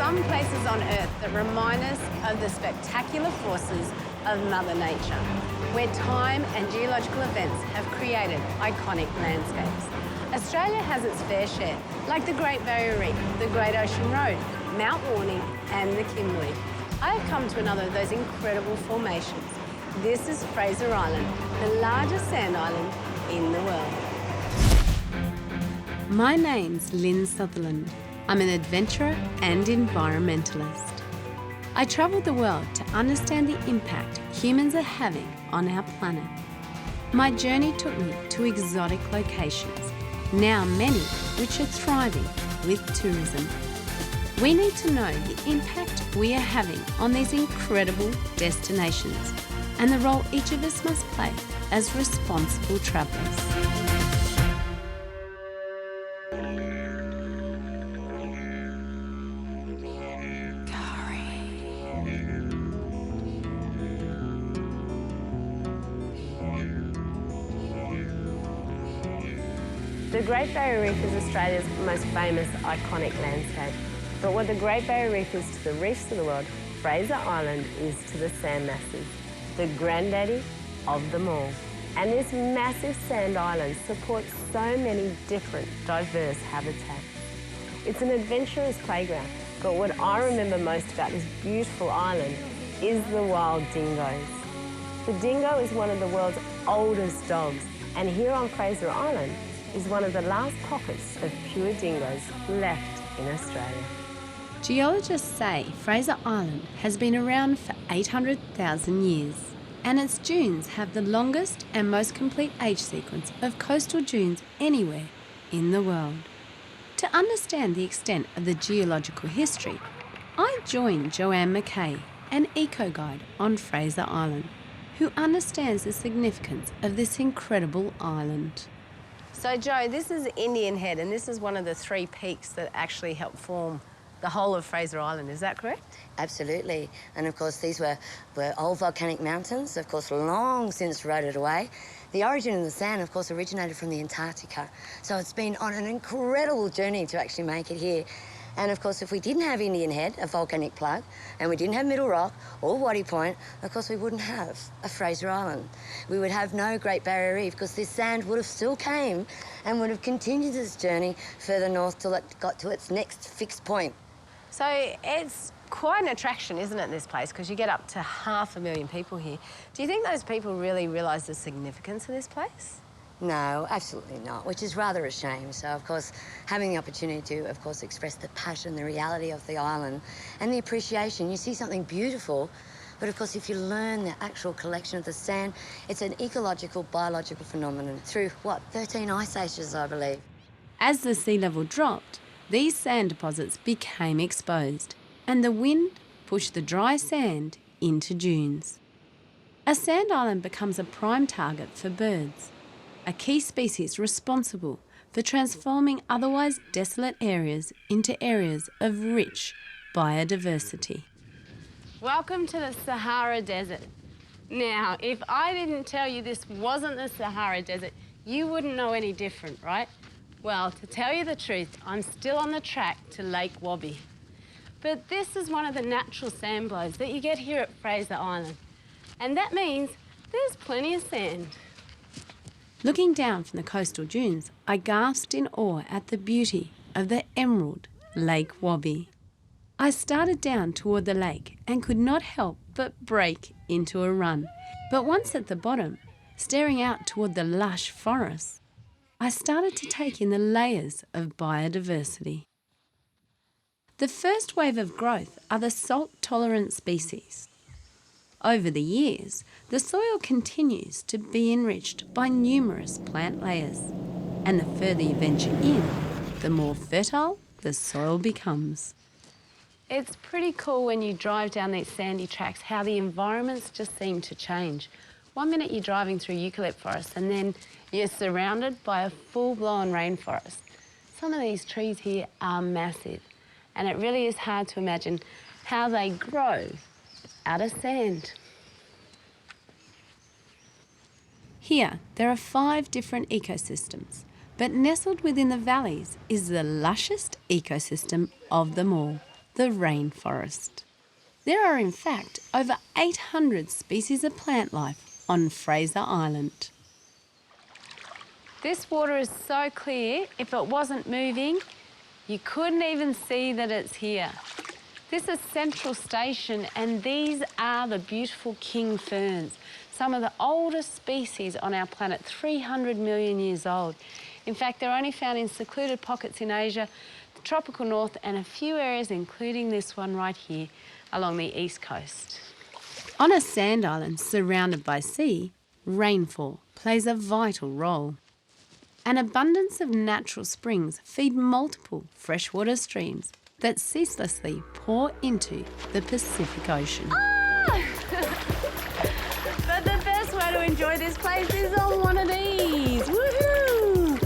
some places on Earth that remind us of the spectacular forces of Mother Nature, where time and geological events have created iconic landscapes. Australia has its fair share, like the Great Barrier Reef, the Great Ocean Road, Mount Warning and the Kimberley. I have come to another of those incredible formations. This is Fraser Island, the largest sand island in the world. My name's Lynn Sutherland. I'm an adventurer and environmentalist. I travelled the world to understand the impact humans are having on our planet. My journey took me to exotic locations, now many which are thriving with tourism. We need to know the impact we are having on these incredible destinations and the role each of us must play as responsible travellers. The Great Barrier Reef is Australia's most famous iconic landscape. But what the Great Barrier Reef is to the reefs of the world, Fraser Island is to the sand masses, the granddaddy of them all. And this massive sand island supports so many different, diverse habitats. It's an adventurous playground, but what I remember most about this beautiful island is the wild dingoes. The dingo is one of the world's oldest dogs, and here on Fraser Island is one of the last pockets of pure dingoes left in Australia. Geologists say Fraser Island has been around for 800,000 years, and its dunes have the longest and most complete age sequence of coastal dunes anywhere in the world. To understand the extent of the geological history, I joined Joanne McKay, an eco-guide on Fraser Island, who understands the significance of this incredible island. So Jo, this is Indian Head, and this is one of the three peaks that actually help form the whole of Fraser Island, is that correct? Absolutely. And of course these were old volcanic mountains, of course long since eroded away. The origin of the sand, of course, originated from the Antarctica. So it's been on an incredible journey to actually make it here. And of course, if we didn't have Indian Head, a volcanic plug, and we didn't have Middle Rock or Waddy Point, of course we wouldn't have a Fraser Island. We would have no Great Barrier Reef because this sand would have still came and would have continued its journey further north till it got to its next fixed point. So it's quite an attraction, isn't it, this place? Because you get up to 500,000 people here. Do you think those people really realise the significance of this place? No, absolutely not, which is rather a shame. So, of course, having the opportunity to, of course, express the passion, the reality of the island and the appreciation. You see something beautiful, but, of course, if you learn the actual collection of the sand, it's an ecological, biological phenomenon through, 13 ice ages, I believe. As the sea level dropped, these sand deposits became exposed and the wind pushed the dry sand into dunes. A sand island becomes a prime target for birds, a key species responsible for transforming otherwise desolate areas into areas of rich biodiversity. Welcome to the Sahara Desert. Now, if I didn't tell you this wasn't the Sahara Desert, you wouldn't know any different, right? Well, to tell you the truth, I'm still on the track to Lake Wobbe. But this is one of the natural sand blows that you get here at Fraser Island. And that means there's plenty of sand. Looking down from the coastal dunes, I gasped in awe at the beauty of the emerald Lake Wobbe. I started down toward the lake and could not help but break into a run. But once at the bottom, staring out toward the lush forests, I started to take in the layers of biodiversity. The first wave of growth are the salt-tolerant species. Over the years, the soil continues to be enriched by numerous plant layers, and the further you venture in, the more fertile the soil becomes. It's pretty cool when you drive down these sandy tracks how the environments just seem to change. One minute you're driving through eucalypt forest and then you're surrounded by a full-blown rainforest. Some of these trees here are massive, and it really is hard to imagine how they grow out of sand. Here, there are 5 different ecosystems, but nestled within the valleys is the lushest ecosystem of them all, the rainforest. There are in fact over 800 species of plant life on Fraser Island. This water is so clear, if it wasn't moving, you couldn't even see that it's here. This is Central Station, and these are the beautiful king ferns, some of the oldest species on our planet, 300 million years old. In fact, they're only found in secluded pockets in Asia, the tropical north, and a few areas, including this one right here, along the east coast. On a sand island surrounded by sea, rainfall plays a vital role. An abundance of natural springs feed multiple freshwater streams that ceaselessly pour into the Pacific Ocean. But the best way to enjoy this place is on one of these. Woohoo!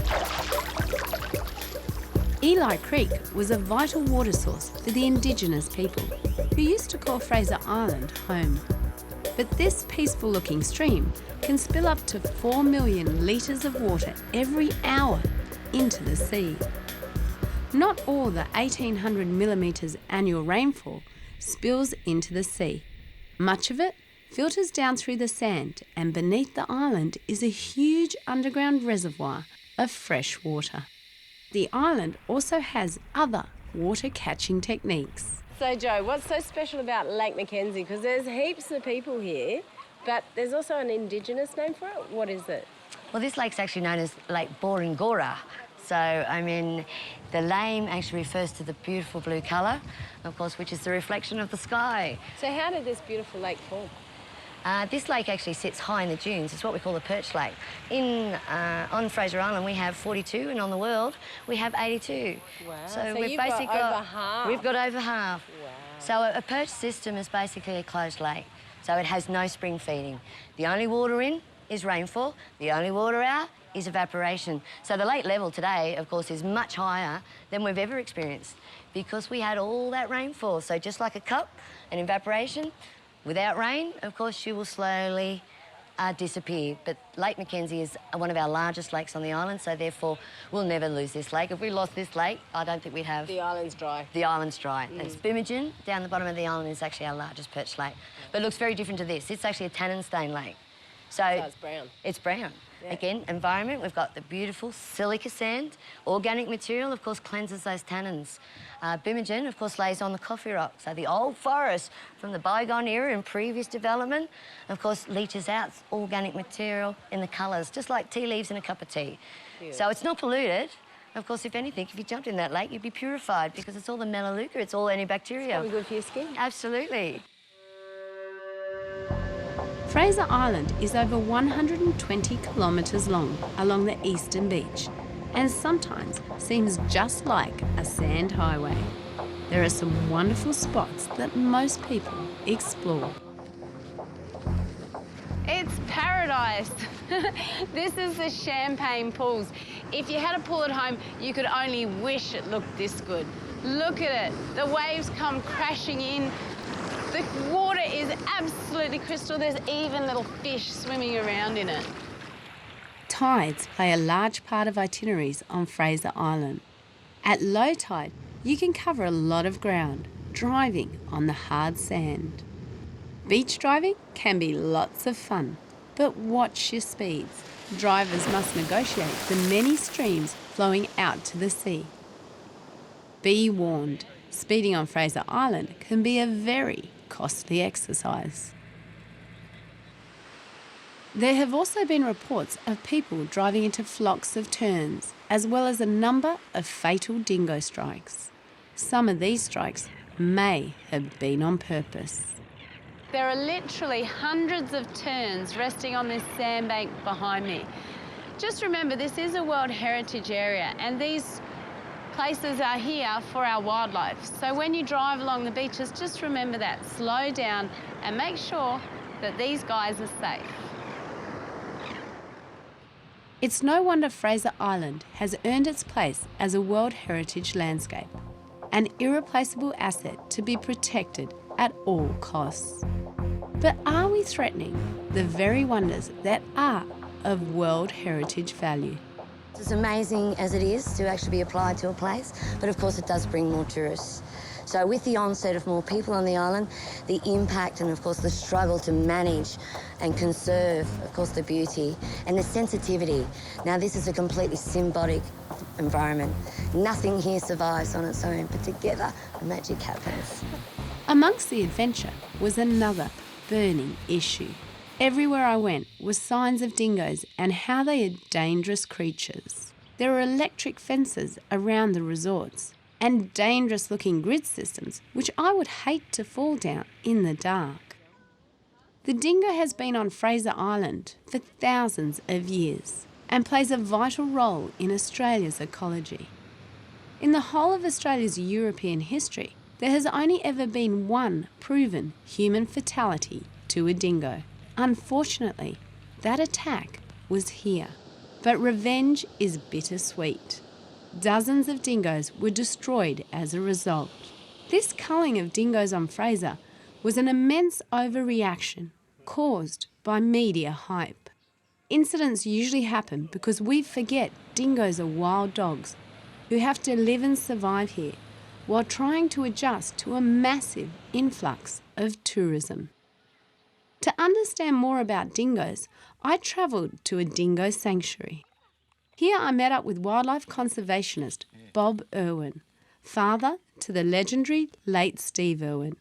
Eli Creek was a vital water source for the Indigenous people, who used to call Fraser Island home. But this peaceful-looking stream can spill up to 4 million litres of water every hour into the sea. Not all the 1,800 millimetres annual rainfall spills into the sea. Much of it filters down through the sand, and beneath the island is a huge underground reservoir of fresh water. The island also has other water-catching techniques. So, Jo, what's so special about Lake Mackenzie? Because there's heaps of people here, but there's also an Indigenous name for it. What is it? Well, this lake's actually known as Lake Boringora. So, I mean, the name actually refers to the beautiful blue colour, of course, which is the reflection of the sky. So how did this beautiful lake form? This lake actually sits high in the dunes. It's what we call a perch lake. On Fraser Island, we have 42, and on the world, we have 82. Wow. So we've basically got over half. We've got over half. Wow. So a perch system is basically a closed lake. So it has no spring feeding. The only water in is rainfall. The only water out is evaporation. So the lake level today, of course, is much higher than we've ever experienced because we had all that rainfall. So just like a cup, an evaporation, without rain, of course, she will slowly disappear. But Lake Mackenzie is one of our largest lakes on the island, so therefore we'll never lose this lake. If we lost this lake, I don't think we'd have... The island's dry. The island's dry. It's Bimmergen, down the bottom of the island, is actually our largest perch lake. But it looks very different to this. It's actually a tannin stain lake. So it's brown. It's brown. Yeah. Again, environment, we've got the beautiful silica sand. Organic material, of course, cleanses those tannins. Bimmergen, of course, lays on the coffee rock. So the old forest from the bygone era and previous development, of course, leaches out organic material in the colours, just like tea leaves in a cup of tea. Beautiful. So it's not polluted. Of course, if anything, if you jumped in that lake, you'd be purified because it's all the melaleuca, it's all antibacterial. It's probably good for your skin. Absolutely. Fraser Island is over 120 kilometres long along the eastern beach and sometimes seems just like a sand highway. There are some wonderful spots that most people explore. It's paradise. This is the Champagne Pools. If you had a pool at home, you could only wish it looked this good. Look at it. The waves come crashing in. The water is absolutely crystal. There's even little fish swimming around in it. Tides play a large part of itineraries on Fraser Island. At low tide, you can cover a lot of ground, driving on the hard sand. Beach driving can be lots of fun, but watch your speeds. Drivers must negotiate the many streams flowing out to the sea. Be warned, speeding on Fraser Island can be a very costly exercise. There have also been reports of people driving into flocks of terns, as well as a number of fatal dingo strikes. Some of these strikes may have been on purpose. There are literally hundreds of terns resting on this sandbank behind me. Just remember, this is a World Heritage Area, and these places are here for our wildlife. So when you drive along the beaches, just remember that. Slow down and make sure that these guys are safe. It's no wonder Fraser Island has earned its place as a World Heritage Landscape, an irreplaceable asset to be protected at all costs. But are we threatening the very wonders that are of World Heritage value? As amazing as it is to actually be applied to a place, but of course it does bring more tourists. So with the onset of more people on the island, the impact and of course the struggle to manage and conserve, of course, the beauty and the sensitivity. Now this is a completely symbiotic environment. Nothing here survives on its own, but together magic happens. Amongst the adventure was another burning issue. Everywhere I went were signs of dingoes and how they are dangerous creatures. There are electric fences around the resorts and dangerous-looking grid systems which I would hate to fall down in the dark. The dingo has been on Fraser Island for thousands of years and plays a vital role in Australia's ecology. In the whole of Australia's European history, there has only ever been one proven human fatality to a dingo. Unfortunately, that attack was here. But revenge is bittersweet. Dozens of dingoes were destroyed as a result. This culling of dingoes on Fraser was an immense overreaction caused by media hype. Incidents usually happen because we forget dingoes are wild dogs who have to live and survive here while trying to adjust to a massive influx of tourism. To understand more about dingoes, I travelled to a dingo sanctuary. Here I met up with wildlife conservationist Bob Irwin, father to the legendary late Steve Irwin.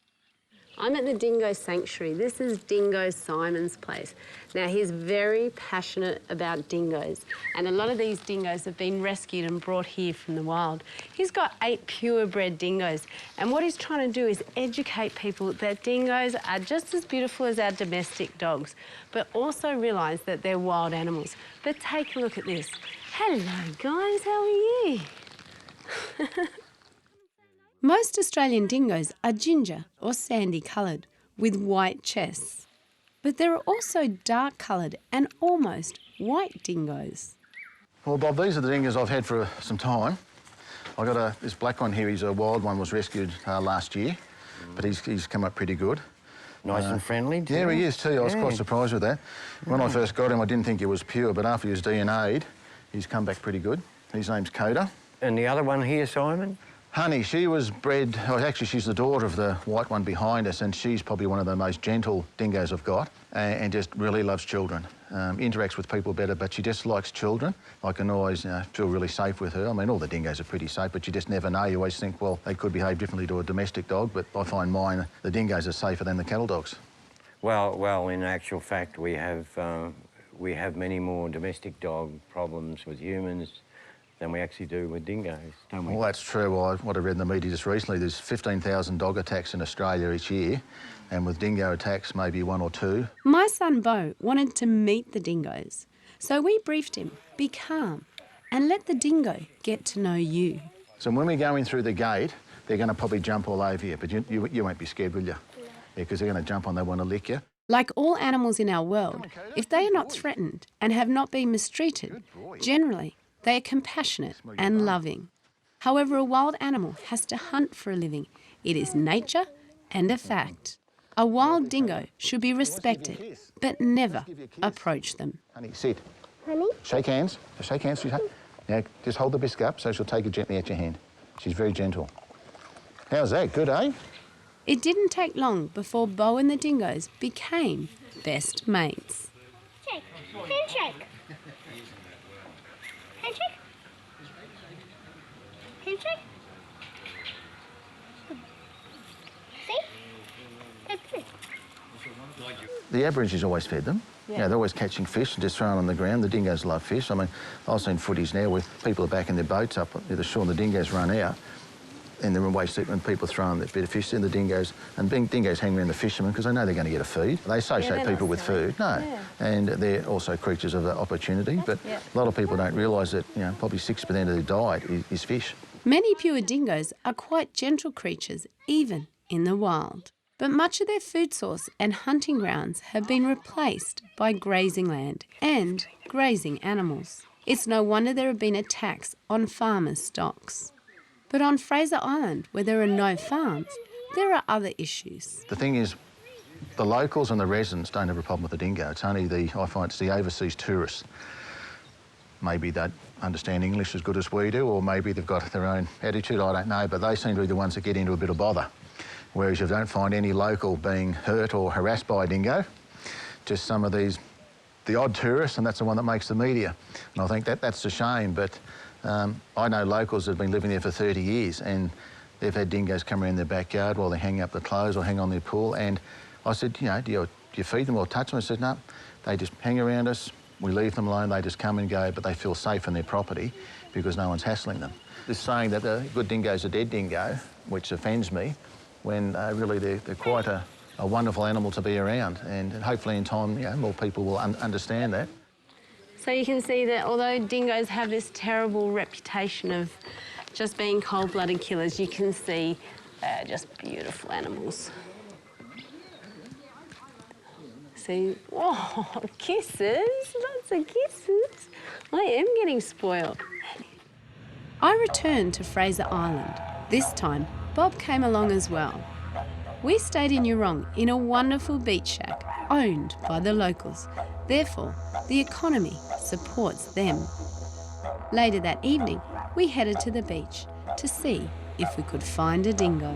I'm at the dingo sanctuary. This is Dingo Simon's place. Now, he's very passionate about dingoes, and a lot of these dingoes have been rescued and brought here from the wild. He's got 8 purebred dingoes, and what he's trying to do is educate people that dingoes are just as beautiful as our domestic dogs, but also realise that they're wild animals. But take a look at this. Hello, guys, how are you? Most Australian dingoes are ginger or sandy coloured with white chests. But there are also dark coloured and almost white dingoes. Well, Bob, these are the dingoes I've had for some time. I got this black one here. He's a wild one, was rescued last year, but he's come up pretty good. Nice and friendly, too. Yeah, he is too. I was quite surprised with that. When I first got him, I didn't think he was pure, but after he was DNA'd, he's come back pretty good. His name's Coda. And the other one here, Simon? Honey, she was bred... Oh, actually, she's the daughter of the white one behind us, and she's probably one of the most gentle dingoes I've got, and just really loves children. Interacts with people better, but she just likes children. I can always feel really safe with her. I mean, all the dingoes are pretty safe, but you just never know. You always think, well, they could behave differently to a domestic dog, but I find mine, the dingoes, are safer than the cattle dogs. Well, in actual fact, we have many more domestic dog problems with humans than we actually do with dingoes, don't we? Well, that's true. What I read in the media just recently, there's 15,000 dog attacks in Australia each year, and with dingo attacks, maybe 1 or 2. My son Bo wanted to meet the dingoes, so we briefed him, be calm, and let the dingo get to know you. So when we go in through the gate, they're going to probably jump all over you, but you won't be scared, will you? Yeah, because they're going to jump on, they want to lick you. Like all animals in our world, if they are not threatened and have not been mistreated, generally they are compassionate and loving. However, a wild animal has to hunt for a living. It is nature and a fact. A wild dingo should be respected, but never approach them. Honey, sit. Honey? Shake hands. Just shake hands, sweetheart. Now, just hold the biscuit up so she'll take it gently at your hand. She's very gentle. How's that? Good, eh? It didn't take long before Bo and the dingoes became best mates. Shake. Handshake. Handshake. Handshake. See? That's it. The Aborigines always fed them. Yeah, they're always catching fish and just throwing on the ground. The dingoes love fish. I mean, I've seen footage now where people are backing their boats up near the shore and the dingoes run out, and they're in waist deep and people throwing that bit of fish in the dingoes, and dingoes hang around the fishermen because they know they're going to get a feed. They associate people with food, and they're also creatures of opportunity, but a lot of people don't realise that, probably 6% of their diet is fish. Many pure dingoes are quite gentle creatures, even in the wild. But much of their food source and hunting grounds have been replaced by grazing land and grazing animals. It's no wonder there have been attacks on farmers' stocks. But on Fraser Island, where there are no farms, there are other issues. The thing is, the locals and the residents don't have a problem with the dingo. It's only I find it's the overseas tourists. Maybe they understand English as good as we do, or maybe they've got their own attitude, I don't know, but they seem to be the ones that get into a bit of bother. Whereas you don't find any local being hurt or harassed by a dingo, just some of these, the odd tourist, and that's the one that makes the media. And I think that's a shame, but I know locals that have been living there for 30 years and they've had dingoes come around their backyard while they're hanging up the clothes or hang on their pool. And I said, you know, do you feed them or touch them? I said, no, they just hang around us. We leave them alone, they just come and go, but they feel safe in their property because no one's hassling them. This saying that a good dingo's a dead dingo, which offends me, when really they're quite a wonderful animal to be around. And hopefully in time, you know, more people will understand that. So you can see that although dingoes have this terrible reputation of just being cold-blooded killers, you can see they're just beautiful animals. See, oh, kisses, lots of kisses. I am getting spoiled. I returned to Fraser Island. This time, Bob came along as well. We stayed in Durong in a wonderful beach shack owned by the locals. Therefore, the economy supports them. Later that evening, we headed to the beach to see if we could find a dingo.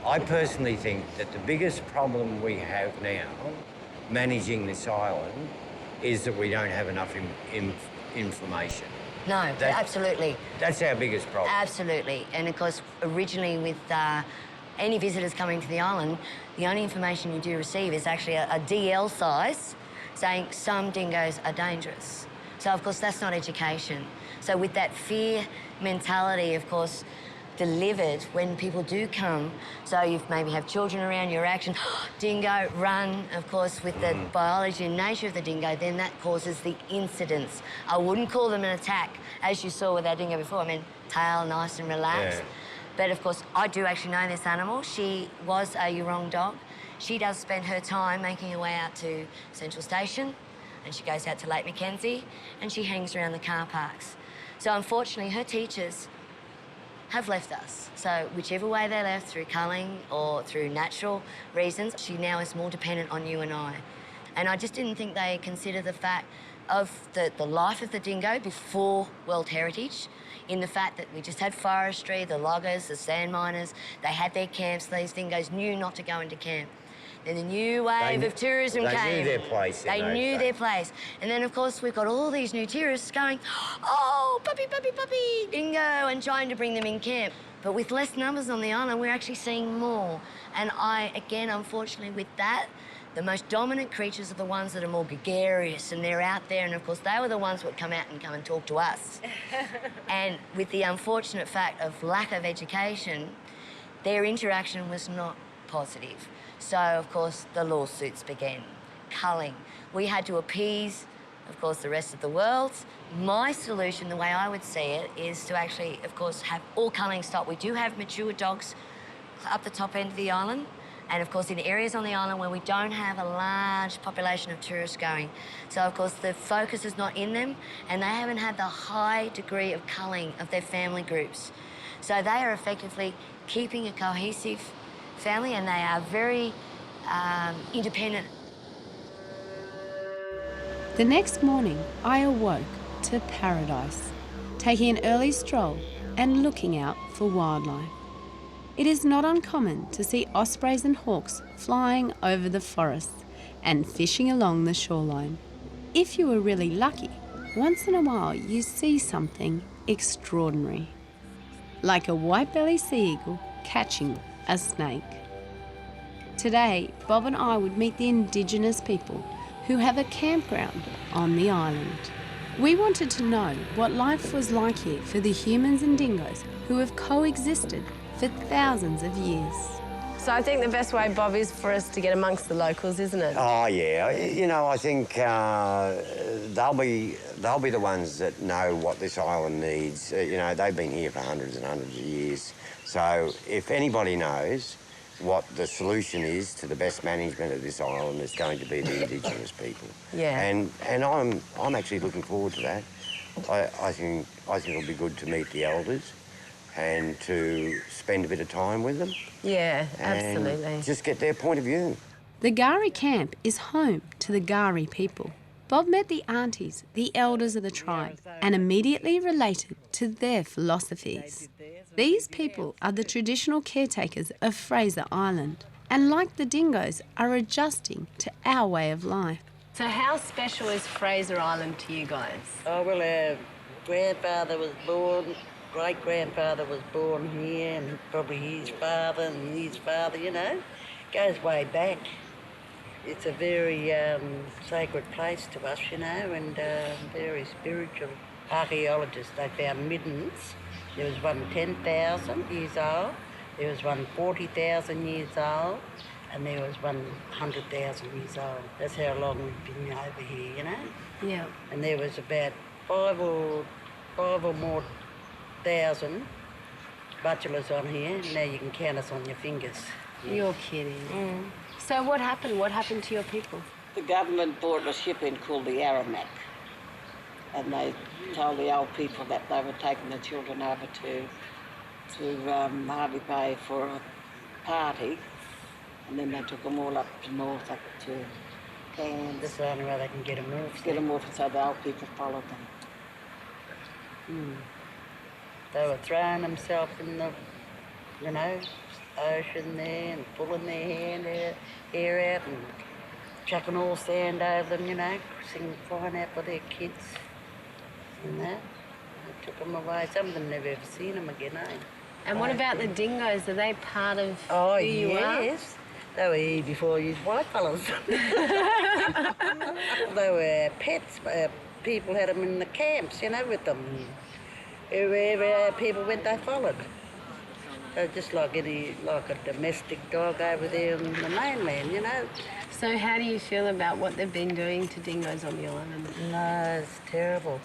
I personally think that the biggest problem we have now managing this island is that we don't have enough information. No, absolutely. That's our biggest problem. Absolutely. And of course, originally with any visitors coming to the island, the only information you do receive is actually a DL size saying some dingoes are dangerous. So of course, that's not education. So with that fear mentality, of course, delivered when people do come. So you maybe have children around, your reaction, dingo, run. Of course, with the biology and nature of the dingo, then that causes the incidents. I wouldn't call them an attack, as you saw with our dingo before. I mean, tail nice and relaxed. Yeah. But of course, I do actually know this animal. She was a Durong dog. She does spend her time making her way out to Central Station, and she goes out to Lake Mackenzie, and she hangs around the car parks. So unfortunately, her teachers have left us. So whichever way they left, through culling or through natural reasons, she now is more dependent on you and I. And I just didn't think they consider the fact of the life of the dingo before World Heritage, in the fact that we just had forestry, the loggers, the sand miners, they had their camps. These dingoes knew not to go into camp. Then the new wave of tourism came. They knew their place. They knew their place. And then, of course, we've got all these new tourists going, oh, puppy, puppy, puppy, dingo, and trying to bring them in camp. But with less numbers on the island, we're actually seeing more. And again, unfortunately, with that, the most dominant creatures are the ones that are more gregarious, and they're out there, and of course they were the ones that would come out and come and talk to us. And with the unfortunate fact of lack of education, their interaction was not positive. So, of course, the lawsuits began. Culling. We had to appease, of course, the rest of the world. My solution, the way I would see it, is to actually, of course, have all culling stop. We do have mature dogs up the top end of the island, and, of course, in areas on the island where we don't have a large population of tourists going. So, of course, the focus is not in them, and they haven't had the high degree of culling of their family groups. So they are effectively keeping a cohesive family, and they are very independent. The next morning, I awoke to paradise, taking an early stroll and looking out for wildlife. It is not uncommon to see ospreys and hawks flying over the forests and fishing along the shoreline. If you are really lucky, once in a while you see something extraordinary, like a white-bellied sea eagle catching a snake. Today, Bob and I would meet the Indigenous people who have a campground on the island. We wanted to know what life was like here for the humans and dingoes who have coexisted for thousands of years. So I think the best way, Bob, is for us to get amongst the locals, isn't it? Oh, yeah. You know, I think they'll be the ones that know what this island needs. You know, they've been here for hundreds and hundreds of years. So if anybody knows what the solution is to the best management of this island, it's going to be the Indigenous people. Yeah. And I'm actually looking forward to that. I think it'll be good to meet the elders and to spend a bit of time with them. Yeah, and absolutely. just get their point of view. The Gari camp is home to the Gari people. Bob met the aunties, the elders of the tribe, and immediately related to their philosophies. These people are the traditional caretakers of Fraser Island, and like the dingoes, are adjusting to our way of life. So how special is Fraser Island to you guys? Oh, well, our grandfather was born, great-grandfather was born here, and probably his father and his father, you know. Goes way back. It's a very sacred place to us, you know, and very spiritual. Archaeologists, they found middens. There was one 10,000 years old, there was one 40,000 years old, and there was one 100,000 years old. That's how long we've been over here, you know? Yeah. And there was about five or more thousand Butchullas on here. Now you can count us on your fingers. You're kidding. So what happened? What happened to your people? The government bought a ship in called the Aramac, and they told the old people that they were taking the children over to Harvey Bay for a party, and then they took them all up to north, up to Cairns. That's the only way they can get them north. Get them north, so the old people followed them. They were throwing themselves in the, you know, ocean there and pulling their hair out and chucking all sand over them, you know, crying out for their kids and that. They took them away. Some of them never ever seen them again, eh? And what about the dingoes? Are they part of who you are? yes. They were here before you white fellas. They were pets. People had them in the camps, you know, with them. Wherever people went, they followed. They're just like a domestic dog over there on the mainland, you know. So how do you feel about what they've been doing to dingoes on the island? No, it's terrible.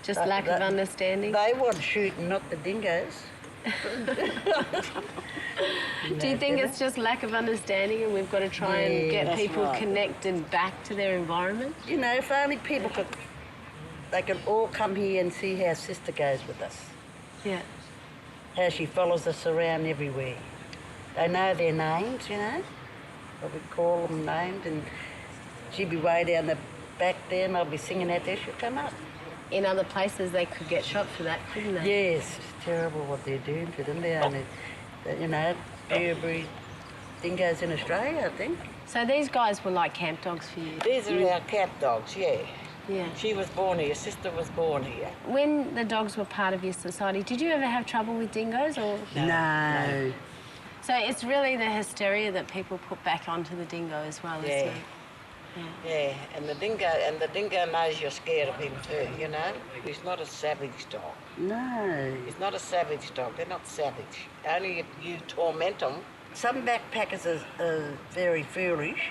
Just lack of understanding? They want shooting, not the dingoes. Do you think it's just lack of understanding and we've got to try and get people connected back to their environment? You know, if only people could, they could all come here and see how Sister goes with us. Yeah. How she follows us around everywhere. They know their names, you know. But we call them names, and she'd be way down the back there and I'll be singing out there, she'll come up. In other places they could get shot for that, couldn't they? Yes, it's terrible what they're doing to them. They're only, you know, purebred dingoes in Australia, I think. So these guys were like camp dogs for you? These are our camp dogs, yeah. Yeah. She was born here, sister was born here. When the dogs were part of your society, did you ever have trouble with dingoes or? No. So it's really the hysteria that people put back onto the dingo as well, isn't it? Yeah, and the dingo knows you're scared of him too, you know? He's not a savage dog. No. He's not a savage dog, they're not savage. Only if you torment them. Some backpackers are very foolish.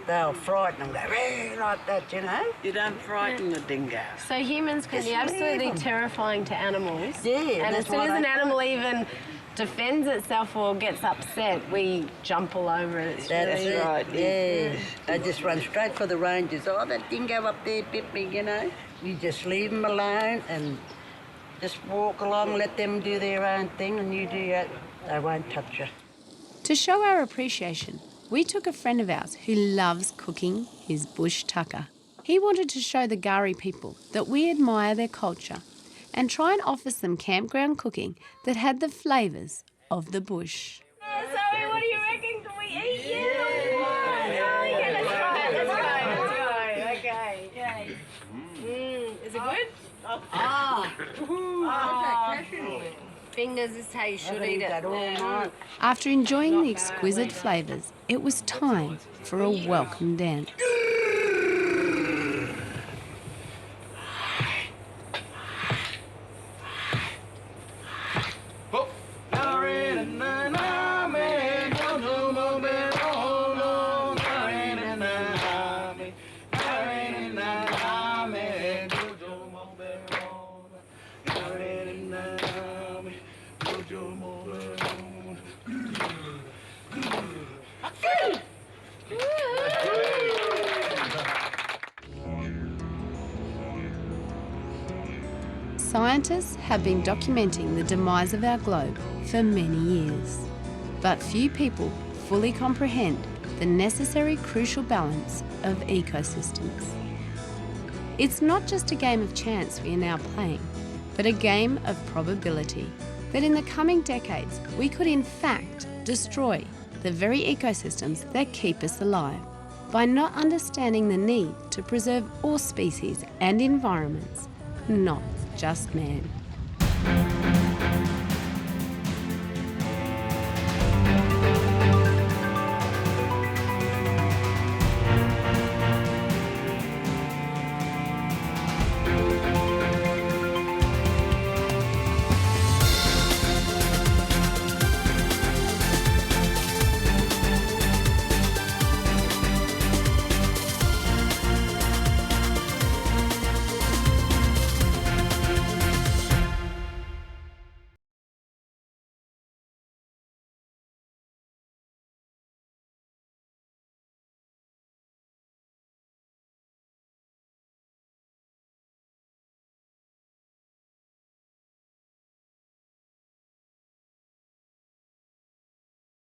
They'll frighten them, go like that, you know? You don't frighten the dingo. So humans can be absolutely terrifying to animals. Yeah, and as soon as an animal even defends itself or gets upset, we jump all over it. That's right, yeah. They just run straight for the rangers. Oh, that dingo up there bit me, you know? You just leave them alone and just walk along, let them do their own thing, and you do that. They won't touch you. To show our appreciation, we took a friend of ours who loves cooking his bush tucker. He wanted to show the Gari people that we admire their culture and try and offer some campground cooking that had the flavours of the bush. Zoe, what do you reckon? Can we eat you? Yeah, let's try it. Let's go. Okay. Is it good? Fingers is how you should eat it. After enjoying the exquisite flavours, it was time for a welcome dance. Scientists have been documenting the demise of our globe for many years, but few people fully comprehend the necessary crucial balance of ecosystems. It's not just a game of chance we are now playing, but a game of probability. That in the coming decades, we could in fact destroy the very ecosystems that keep us alive by not understanding the need to preserve all species and environments, not just man.